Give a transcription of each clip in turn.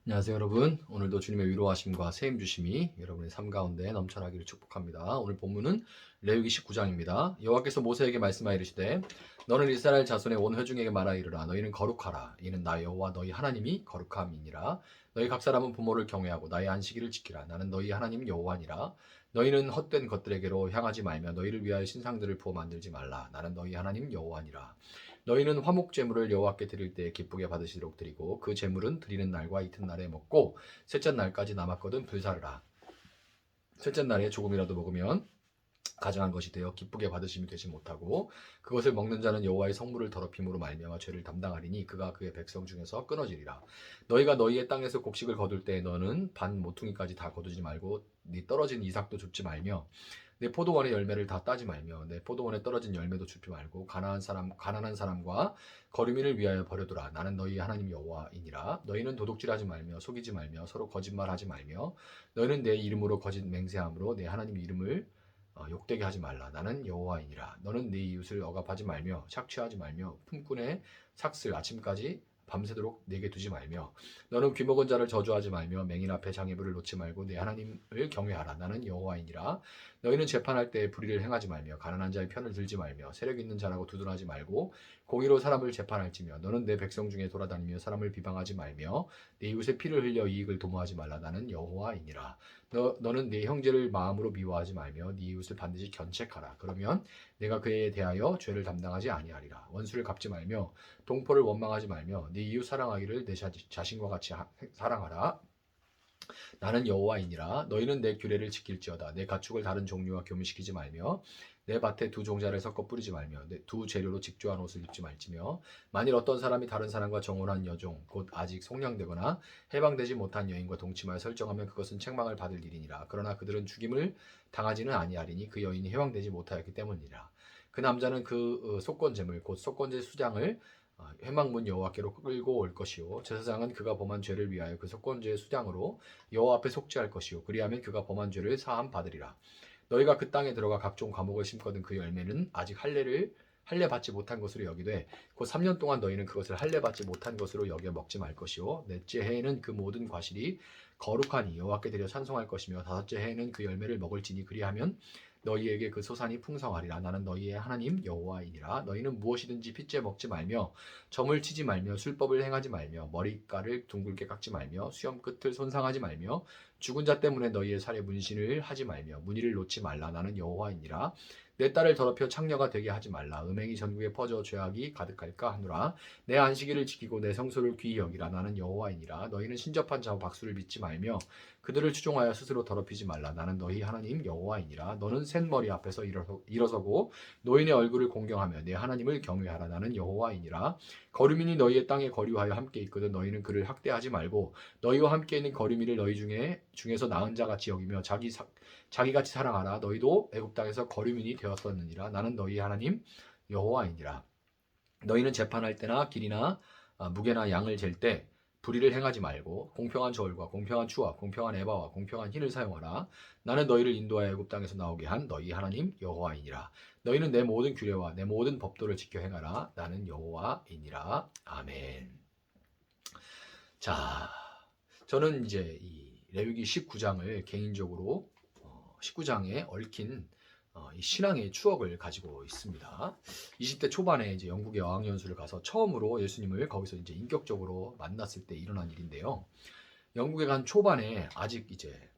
안녕하세요 여러분. 오늘도 주님의 위로하심과 세임 주심이 여러분의 삶 가운데 넘쳐나기를 축복합니다. 오늘 본문은 레위기 19장입니다. 여호와께서 모세에게 말씀하여 이르시되 너는 이스라엘 자손의 온 회중에게 말하 이르라. 너희는 거룩하라. 이는 나 여호와 너희 하나님이 거룩함이니라. 너희 각 사람은 부모를 경외하고 나의 안식일을 지키라. 나는 너희 하나님 여호와니라. 너희는 헛된 것들에게로 향하지 말며 너희를 위하여 신상들을 부어 만들지 말라. 나는 너희 하나님 여호와니라. 너희는 화목 제물을 여호와께 드릴 때 기쁘게 받으시도록 드리고 그 제물은 드리는 날과 이튿날에 먹고 셋째 날까지 남았거든 불사르라. 셋째 날에 조금이라도 먹으면 가증한 것이 되어 기쁘게 받으심이 되지 못하고 그것을 먹는 자는 여호와의 성물을 더럽힘으로 말미암아 죄를 담당하리니 그가 그의 백성 중에서 끊어지리라. 너희가 너희의 땅에서 곡식을 거둘 때 너는 반 모퉁이까지 다 거두지 말고 네 떨어진 이삭도 줍지 말며 내 포도원의 열매를 다 따지 말며 내 포도원에 떨어진 열매도 줍지 말고 가난한 사람과 거류민을 위하여 버려두라. 나는 너희 하나님 여호와이니라. 너희는 도둑질하지 말며 속이지 말며 서로 거짓말하지 말며 너희는 내 이름으로 거짓 맹세함으로 내 하나님 이름을 욕되게 하지 말라. 나는 여호와이니라. 너는 네 이웃을 억압하지 말며 착취하지 말며 품꾼의 삭슬 아침까지 밤새도록 내게 두지 말며 너는 귀먹은 자를 저주하지 말며 맹인 앞에 장애물을 놓지 말고 내 하나님을 경외하라. 나는 여호와이니라. 너희는 재판할 때 불의를 행하지 말며 가난한 자의 편을 들지 말며 세력 있는 자라고 두둔하지 말고 공의로 사람을 재판할지며 너는 내 백성 중에 돌아다니며 사람을 비방하지 말며 내 이웃의 피를 흘려 이익을 도모하지 말라. 나는 여호와이니라. 너는 네 형제를 마음으로 미워하지 말며 네 이웃을 반드시 견책하라. 그러면 내가 그에 대하여 죄를 담당하지 아니하리라. 원수를 갚지 말며 동포를 원망하지 말며 네 이웃 사랑하기를 내 자신과 같이 사랑하라. 나는 여호와이니라. 너희는 내 규례를 지킬지어다. 내 가축을 다른 종류와 교미시키지 말며 내 밭에 두 종자를 섞어 뿌리지 말며 내 두 재료로 직조한 옷을 입지 말지며 만일 어떤 사람이 다른 사람과 정혼한 여종 곧 아직 속량되거나 해방되지 못한 여인과 동침하여 설정하면 그것은 책망을 받을 일이니라. 그러나 그들은 죽임을 당하지는 아니하리니 그 여인이 해방되지 못하였기 때문이라. 그 남자는 그 속건 제물 곧 속건제 수장을 회막문 여호와께로 끌고 올 것이요 제사장은 그가 범한 죄를 위하여 그 속건제의 수장으로 여호와 앞에 속죄할 것이요 그리하면 그가 범한 죄를 사함 받으리라. 너희가 그 땅에 들어가 각종 과목을 심거든 그 열매는 아직 할례 받지 못한 것으로 여기되 곧 3년 동안 너희는 그것을 할례 받지 못한 것으로 여겨 먹지 말 것이요 넷째 해에는 그 모든 과실이 거룩하니 여호와께 드려 찬송할 것이며 다섯째 해에는 그 열매를 먹을지니 그리하면 너희에게 그 소산이 풍성하리라. 나는 너희의 하나님 여호와이니라. 너희는 무엇이든지 핏째 먹지 말며 점을 치지 말며 술법을 행하지 말며 머리깔을 둥글게 깎지 말며 수염 끝을 손상하지 말며 죽은 자 때문에 너희의 살에 문신을 하지 말며 무늬를 놓지 말라. 나는 여호와이니라. 내 딸을 더럽혀 창녀가 되게 하지 말라. 음행이 전국에 퍼져 죄악이 가득할까 하노라. 내 안식일을 지키고 내 성소를 귀히 여기라. 나는 여호와이니라. 너희는 신접한 자와 박수를 믿지 말며 그들을 추종하여 스스로 더럽히지 말라. 나는 너희 하나님 여호와이니라. 너는 센 머리 앞에서 일어서고 노인의 얼굴을 공경하며 내 하나님을 경외하라. 나는 여호와이니라. 거류민이 너희의 땅에 거류하여 함께 있거든 너희는 그를 학대하지 말고 너희와 함께 있는 거류민을 너희 중에서 나은 자 같이 여기며 자기같이 사랑하라. 너희도 애굽 땅에서 거류민이 되었었느니라. 나는 너희 하나님 여호와이니라. 너희는 재판할 때나 길이나 무게나 양을 잴 때 불의를 행하지 말고 공평한 저울과 공평한 추와 공평한 에바와 공평한 흰을 사용하라. 나는 너희를 인도하여 애굽 땅에서 나오게 한 너희 하나님 여호와이니라. 너희는 내 모든 규례와 내 모든 법도를 지켜 행하라. 나는 여호와이니라. 아멘. 자, 저는 이제 이 레위기 19장을 개인적으로 19장에 얽힌 이 신앙의 추억을 가지고 있습니다. 20대 초반에 이제 영국의 어학연수를 가서 처음으로 예수님을 거기서 이제 인격적으로 만났을 때 일어난 일인데요. 영국에 간 초반에 아직 이제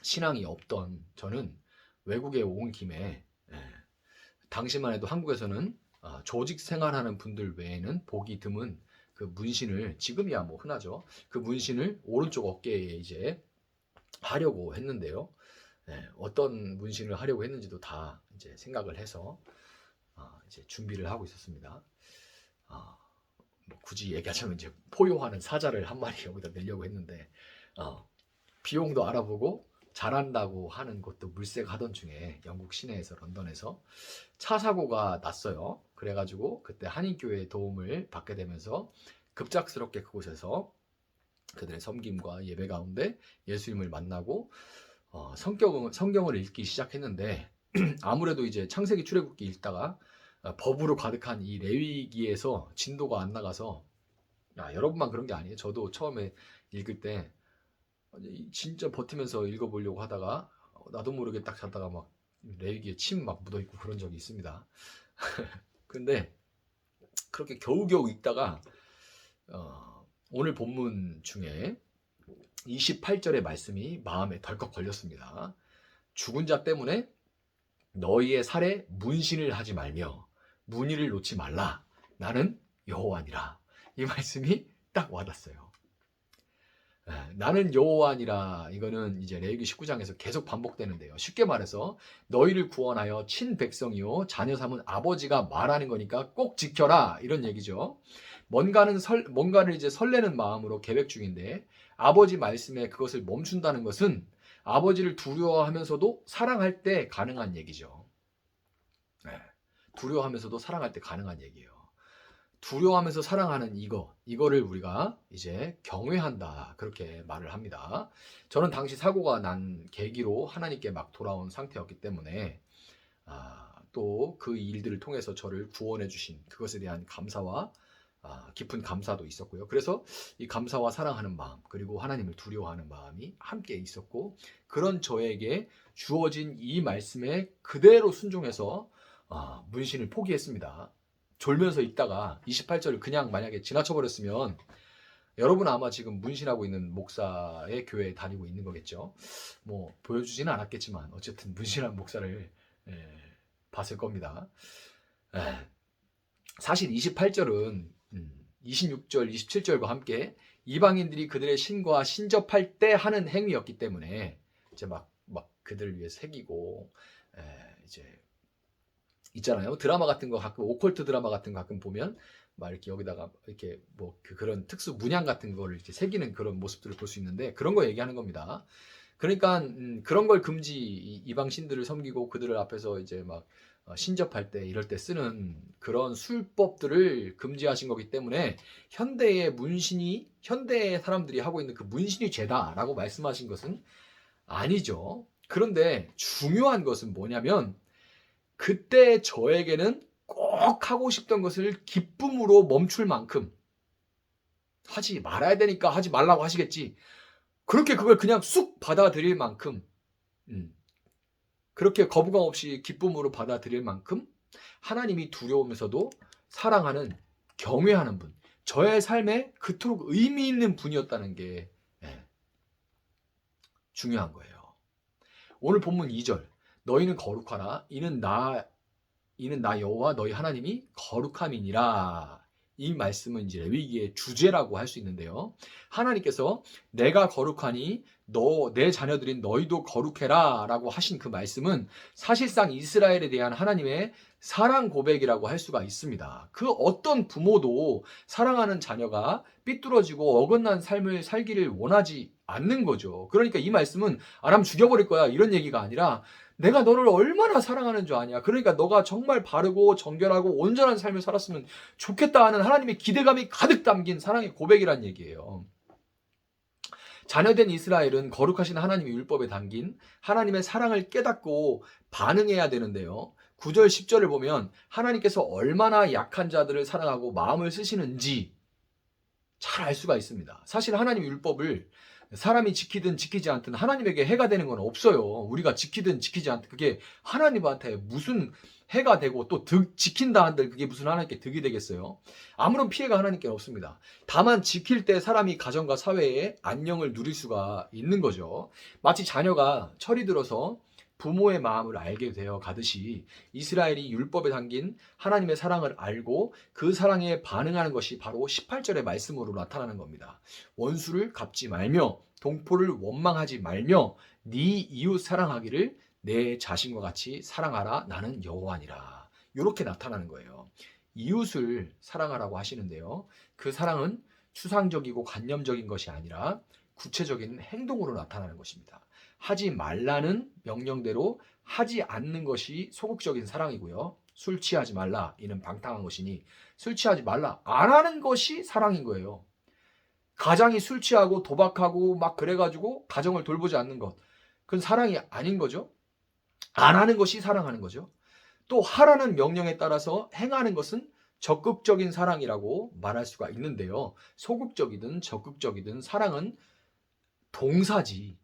신앙이 없던 저는 외국에 온 김에 당시만 해도 한국에서는 조직 생활하는 분들 외에는 보기 드문 그 문신을 지금이야 뭐 흔하죠. 그 문신을 오른쪽 어깨에 이제 하려고 했는데요. 어떤 문신을 하려고 했는지도 다 이제 생각을 해서 이제 준비를 하고 있었습니다. 뭐 굳이 얘기하자면 이제 포효하는 사자를 한 마리 여기다 내려고 했는데 비용도 알아보고 잘한다고 하는 곳도 물색하던 중에 영국 시내에서 런던에서 차 사고가 났어요. 그래가지고 그때 한인교회의 도움을 받게 되면서 급작스럽게 그곳에서 그들의 섬김과 예배 가운데 예수님을 만나고 성경을 읽기 시작했는데 아무래도 이제 창세기 출애굽기 읽다가 법으로 가득한 이 레위기에서 진도가 안 나가서 여러분만 그런 게 아니에요. 저도 처음에 읽을 때 진짜 버티면서 읽어보려고 하다가 나도 모르게 딱 자다가 막 레위기에 침 막 묻어있고 그런 적이 있습니다. 근데 그렇게 겨우겨우 읽다가 오늘 본문 중에 28절의 말씀이 마음에 덜컥 걸렸습니다. 죽은 자 때문에 너희의 살에 문신을 하지 말며 문의를 놓지 말라. 나는 여호와니라. 이 말씀이 딱 와닿았어요. 나는 여호와니라. 이거는 이제 레위기 19장에서 계속 반복되는데요. 쉽게 말해서 너희를 구원하여 친 백성이요 자녀 삼은 아버지가 말하는 거니까 꼭 지켜라. 이런 얘기죠. 뭔가를 이제 설레는 마음으로 계획 중인데 아버지 말씀에 그것을 멈춘다는 것은 아버지를 두려워하면서도 사랑할 때 가능한 얘기죠. 두려워하면서도 사랑할 때 가능한 얘기예요. 두려워하면서 사랑하는 이거를 우리가 이제 경외한다. 그렇게 말을 합니다. 저는 당시 사고가 난 계기로 하나님께 막 돌아온 상태였기 때문에 또 그 일들을 통해서 저를 구원해 주신 그것에 대한 감사와 깊은 감사도 있었고요. 그래서 이 감사와 사랑하는 마음 그리고 하나님을 두려워하는 마음이 함께 있었고 그런 저에게 주어진 이 말씀에 그대로 순종해서 문신을 포기했습니다. 졸면서 읽다가 28절을 그냥 만약에 지나쳐버렸으면 여러분 아마 지금 문신하고 있는 목사의 교회에 다니고 있는 거겠죠. 뭐 보여주지는 않았겠지만 어쨌든 문신한 목사를 봤을 겁니다. 사실 28절은 26절, 27절과 함께 이방인들이 그들의 신과 신접할 때 하는 행위였기 때문에 이제 막 그들을 위해 새기고 이제 있잖아요. 드라마 같은 거 가끔 오컬트 드라마 같은 거 가끔 보면 막 이렇게 여기다가 이렇게 뭐 그런 특수 문양 같은 거를 이렇게 새기는 그런 모습들을 볼 수 있는데 그런 거 얘기하는 겁니다. 그러니까 그런 걸 금지 이방 신들을 섬기고 그들을 앞에서 이제 막 신접할 때 이럴 때 쓰는 그런 술법들을 금지하신 거기 때문에 현대의 사람들이 하고 있는 그 문신이 죄다라고 말씀하신 것은 아니죠. 그런데 중요한 것은 뭐냐면 그때 저에게는 꼭 하고 싶던 것을 기쁨으로 멈출 만큼 하지 말아야 되니까 하지 말라고 하시겠지. 그렇게 그걸 그냥 쑥 받아들일 만큼 그렇게 거부감 없이 기쁨으로 받아들일 만큼 하나님이 두려우면서도 사랑하는 경외하는 분 저의 삶에 그토록 의미 있는 분이었다는 게 중요한 거예요. 오늘 본문 2절 너희는 거룩하라 이는 나 여호와 너희 하나님이 거룩함이니라. 이 말씀은 이제 레위기의 주제라고 할 수 있는데요. 하나님께서 내가 거룩하니 내 자녀들인 너희도 거룩해라 라고 하신 그 말씀은 사실상 이스라엘에 대한 하나님의 사랑 고백이라고 할 수가 있습니다. 그 어떤 부모도 사랑하는 자녀가 삐뚤어지고 어긋난 삶을 살기를 원하지 않는 거죠. 그러니까 이 말씀은 나면 죽여버릴 거야 이런 얘기가 아니라 내가 너를 얼마나 사랑하는 줄 아냐. 그러니까 너가 정말 바르고 정결하고 온전한 삶을 살았으면 좋겠다 하는 하나님의 기대감이 가득 담긴 사랑의 고백이란 얘기예요. 자녀된 이스라엘은 거룩하신 하나님의 율법에 담긴 하나님의 사랑을 깨닫고 반응해야 되는데요. 9절 10절을 보면 하나님께서 얼마나 약한 자들을 사랑하고 마음을 쓰시는지 잘 알 수가 있습니다. 사실 하나님의 율법을 사람이 지키든 지키지 않든 하나님에게 해가 되는 건 없어요. 우리가 지키든 지키지 않든 그게 하나님한테 무슨 해가 되고 또 지킨다 한들 그게 무슨 하나님께 득이 되겠어요. 아무런 피해가 하나님께 없습니다. 다만 지킬 때 사람이 가정과 사회에 안녕을 누릴 수가 있는 거죠. 마치 자녀가 철이 들어서 부모의 마음을 알게 되어 가듯이 이스라엘이 율법에 담긴 하나님의 사랑을 알고 그 사랑에 반응하는 것이 바로 18절의 말씀으로 나타나는 겁니다. 원수를 갚지 말며 동포를 원망하지 말며 네 이웃 사랑하기를 내 자신과 같이 사랑하라 나는 여호와니라. 이렇게 나타나는 거예요. 이웃을 사랑하라고 하시는데요. 그 사랑은 추상적이고 관념적인 것이 아니라 구체적인 행동으로 나타나는 것입니다. 하지 말라는 명령대로 하지 않는 것이 소극적인 사랑이고요. 술 취하지 말라. 이는 방탕한 것이니 술 취하지 말라. 안 하는 것이 사랑인 거예요. 가장이 술 취하고 도박하고 막 그래가지고 가정을 돌보지 않는 것. 그건 사랑이 아닌 거죠. 안 하는 것이 사랑하는 거죠. 또 하라는 명령에 따라서 행하는 것은 적극적인 사랑이라고 말할 수가 있는데요. 소극적이든 적극적이든 사랑은 동사지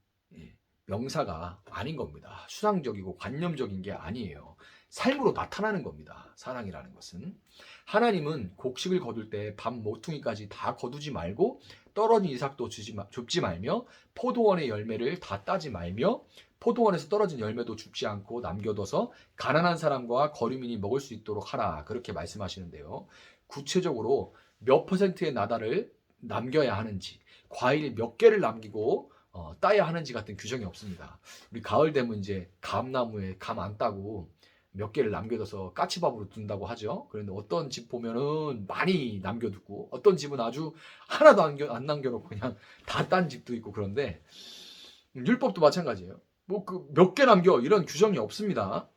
명사가 아닌 겁니다. 수상적이고 관념적인 게 아니에요. 삶으로 나타나는 겁니다. 사랑이라는 것은. 하나님은 곡식을 거둘 때 밥 모퉁이까지 다 거두지 말고 떨어진 이삭도 줍지 말며 포도원의 열매를 다 따지 말며 포도원에서 떨어진 열매도 줍지 않고 남겨둬서 가난한 사람과 거류민이 먹을 수 있도록 하라. 그렇게 말씀하시는데요. 구체적으로 몇 퍼센트의 나달을 남겨야 하는지, 과일 몇 개를 남기고 따야 하는지 같은 규정이 없습니다. 우리 가을 되면 이제 감나무에 감 안 따고 몇 개를 남겨둬서 까치밥으로 둔다고 하죠. 그런데 어떤 집 보면은 많이 남겨두고 어떤 집은 아주 하나도 안 남겨놓고 그냥 다 딴 집도 있고 그런데 율법도 마찬가지예요. 뭐 그 몇 개 남겨 이런 규정이 없습니다.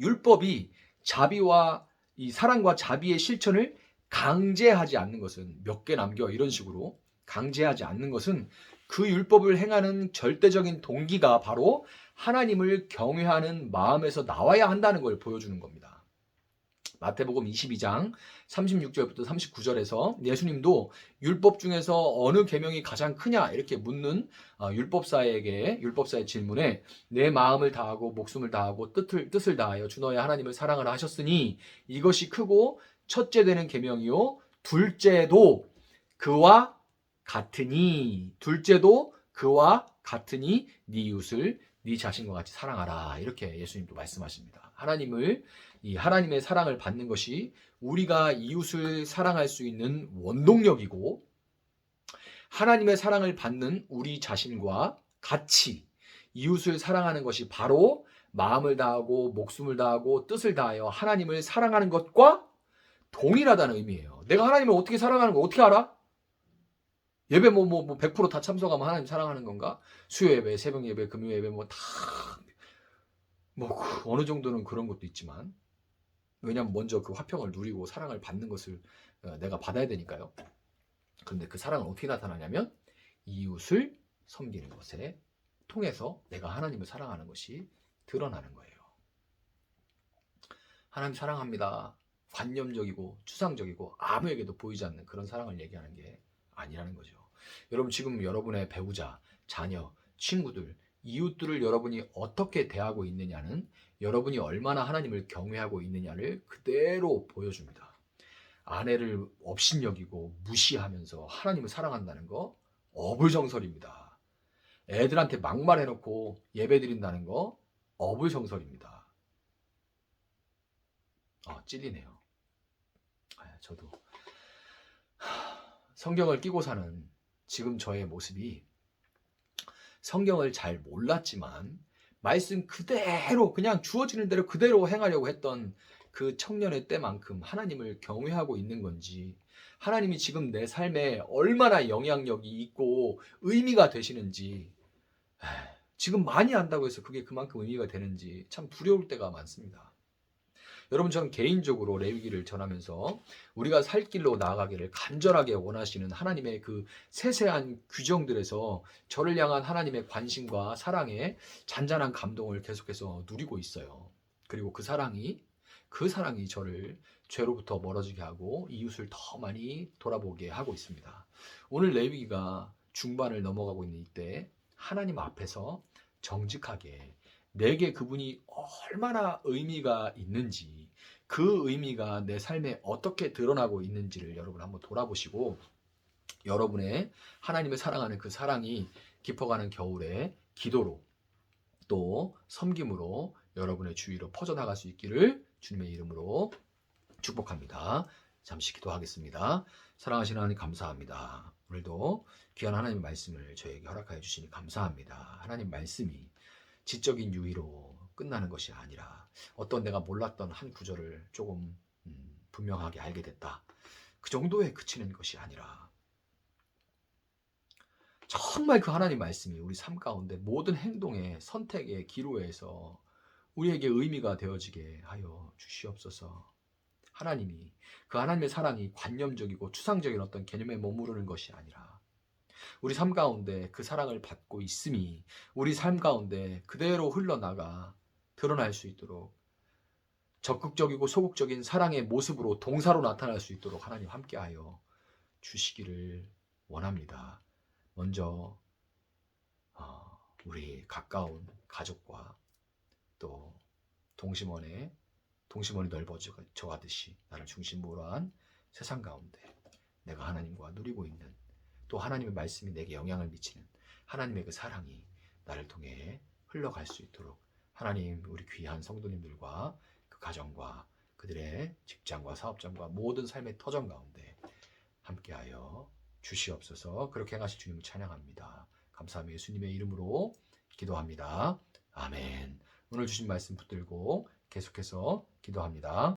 율법이 자비와 이 사랑과 자비의 실천을 강제하지 않는 것은 몇 개 남겨 이런 식으로 강제하지 않는 것은 그 율법을 행하는 절대적인 동기가 바로 하나님을 경외하는 마음에서 나와야 한다는 걸 보여주는 겁니다. 마태복음 22장 36절부터 39절에서 예수님도 율법 중에서 어느 계명이 가장 크냐 이렇게 묻는 율법사의 질문에 내 마음을 다하고 목숨을 다하고 뜻을 다하여 주 너의 하나님을 사랑하라 하셨으니 이것이 크고 첫째 되는 계명이요 둘째도 그와 같으니 네 이웃을 네 자신과 같이 사랑하라 이렇게 예수님도 말씀하십니다. 하나님의 사랑을 받는 것이 우리가 이웃을 사랑할 수 있는 원동력이고 하나님의 사랑을 받는 우리 자신과 같이 이웃을 사랑하는 것이 바로 마음을 다하고 목숨을 다하고 뜻을 다하여 하나님을 사랑하는 것과 동일하다는 의미예요. 내가 하나님을 어떻게 사랑하는 거 어떻게 알아? 예배 100% 다 참석하면 하나님 사랑하는 건가? 수요 예배, 새벽 예배, 금요 예배 어느 정도는 그런 것도 있지만 왜냐면 먼저 그 화평을 누리고 사랑을 받는 것을 내가 받아야 되니까요. 그런데 그 사랑은 어떻게 나타나냐면 이웃을 섬기는 것에 통해서 내가 하나님을 사랑하는 것이 드러나는 거예요. 하나님 사랑합니다. 관념적이고 추상적이고 아무에게도 보이지 않는 그런 사랑을 얘기하는 게 아니라는 거죠. 여러분 지금 여러분의 배우자, 자녀, 친구들, 이웃들을 여러분이 어떻게 대하고 있느냐는 여러분이 얼마나 하나님을 경외하고 있느냐를 그대로 보여줍니다. 아내를 업신여기고 무시하면서 하나님을 사랑한다는 거 어불성설입니다. 애들한테 막말해놓고 예배드린다는 거 어불성설입니다. 찔리네요. 저도 성경을 끼고 사는 지금 저의 모습이 성경을 잘 몰랐지만 말씀 그대로 그냥 주어지는 대로 그대로 행하려고 했던 그 청년의 때만큼 하나님을 경외하고 있는 건지 하나님이 지금 내 삶에 얼마나 영향력이 있고 의미가 되시는지 지금 많이 안다고 해서 그게 그만큼 의미가 되는지 참 두려울 때가 많습니다. 여러분 저는 개인적으로 레위기를 전하면서 우리가 살 길로 나아가기를 간절하게 원하시는 하나님의 그 세세한 규정들에서 저를 향한 하나님의 관심과 사랑에 잔잔한 감동을 계속해서 누리고 있어요. 그리고 그 사랑이 저를 죄로부터 멀어지게 하고 이웃을 더 많이 돌아보게 하고 있습니다. 오늘 레위기가 중반을 넘어가고 있는 이때 하나님 앞에서 정직하게 내게 그분이 얼마나 의미가 있는지 그 의미가 내 삶에 어떻게 드러나고 있는지를 여러분 한번 돌아보시고 여러분의 하나님을 사랑하는 그 사랑이 깊어가는 겨울에 기도로 또 섬김으로 여러분의 주위로 퍼져나갈 수 있기를 주님의 이름으로 축복합니다. 잠시 기도하겠습니다. 사랑하시는 하나님 감사합니다. 오늘도 귀한 하나님의 말씀을 저에게 허락하여 주시니 감사합니다. 하나님 말씀이 지적인 유의로 끝나는 것이 아니라 어떤 내가 몰랐던 한 구절을 조금 분명하게 알게 됐다. 그 정도에 그치는 것이 아니라 정말 그 하나님 말씀이 우리 삶 가운데 모든 행동의 선택의 기로에서 우리에게 의미가 되어지게 하여 주시옵소서. 하나님이 그 하나님의 사랑이 관념적이고 추상적인 어떤 개념에 머무르는 것이 아니라 우리 삶 가운데 그 사랑을 받고 있음이 우리 삶 가운데 그대로 흘러나가 드러날 수 있도록 적극적이고 소극적인 사랑의 모습으로 동사로 나타날 수 있도록 하나님 함께하여 주시기를 원합니다. 먼저 우리 가까운 가족과 또 동심원이 넓어져 가듯이 나를 중심으로 한 세상 가운데 내가 하나님과 누리고 있는, 또 하나님의 말씀이 내게 영향을 미치는 하나님의 그 사랑이 나를 통해 흘러갈 수 있도록 하나님, 우리 귀한 성도님들과 그 가정과 그들의 직장과 사업장과 모든 삶의 터전 가운데 함께하여 주시옵소서. 그렇게 행하실 주님을 찬양합니다. 감사하며 예수님의 이름으로 기도합니다. 아멘. 오늘 주신 말씀 붙들고 계속해서 기도합니다.